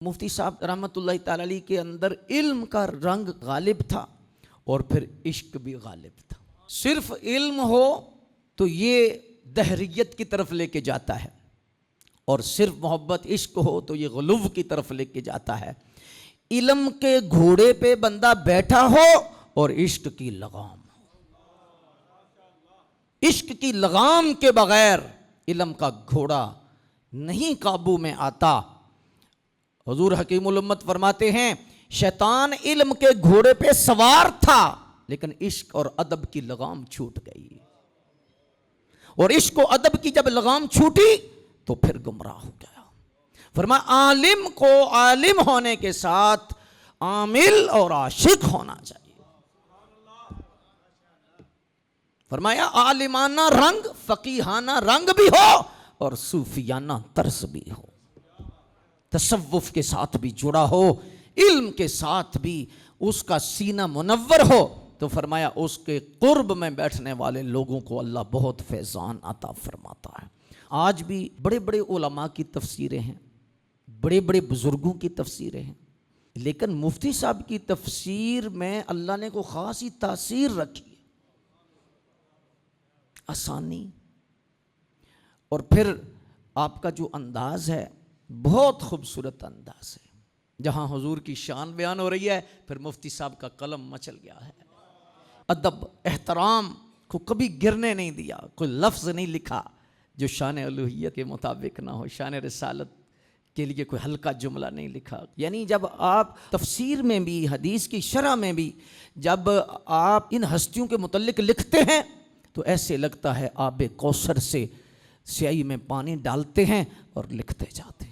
مفتی صاحب رحمۃ اللہ تعالی علیہ کے اندر علم کا رنگ غالب تھا اور پھر عشق بھی غالب تھا۔ صرف علم ہو تو یہ دہریت کی طرف لے کے جاتا ہے، اور صرف محبت عشق ہو تو یہ غلو کی طرف لے کے جاتا ہے۔ علم کے گھوڑے پہ بندہ بیٹھا ہو اور عشق کی لگام ہو، عشق کی لگام کے بغیر علم کا گھوڑا نہیں قابو میں آتا۔ حضور حکیم الامت فرماتے ہیں شیطان علم کے گھوڑے پہ سوار تھا لیکن عشق اور ادب کی لگام چھوٹ گئی، اور عشق و ادب کی جب لگام چھوٹی تو پھر گمراہ ہو گیا۔ فرمایا عالم کو عالم ہونے کے ساتھ عامل اور عاشق ہونا چاہیے۔ فرمایا عالمانہ رنگ فقیہانہ رنگ بھی ہو اور صوفیانہ طرز بھی ہو، تصوف کے ساتھ بھی جڑا ہو، علم کے ساتھ بھی اس کا سینہ منور ہو، تو فرمایا اس کے قرب میں بیٹھنے والے لوگوں کو اللہ بہت فیضان عطا فرماتا ہے۔ آج بھی بڑے بڑے علماء کی تفسیریں ہیں، بڑے بڑے بزرگوں کی تفسیریں ہیں، لیکن مفتی صاحب کی تفسیر میں اللہ نے کو خاصی تاثیر رکھی، آسانی، اور پھر آپ کا جو انداز ہے بہت خوبصورت انداز ہے۔ جہاں حضور کی شان بیان ہو رہی ہے پھر مفتی صاحب کا قلم مچل گیا ہے۔ ادب احترام کو کبھی گرنے نہیں دیا، کوئی لفظ نہیں لکھا جو شان الوہیت کے مطابق نہ ہو، شان رسالت کے لیے کوئی ہلکا جملہ نہیں لکھا۔ یعنی جب آپ تفسیر میں بھی حدیث کی شرح میں بھی جب آپ ان ہستیوں کے متعلق لکھتے ہیں تو ایسے لگتا ہے آب کوثر سے سیاہی میں پانی ڈالتے ہیں اور لکھتے جاتے ہیں۔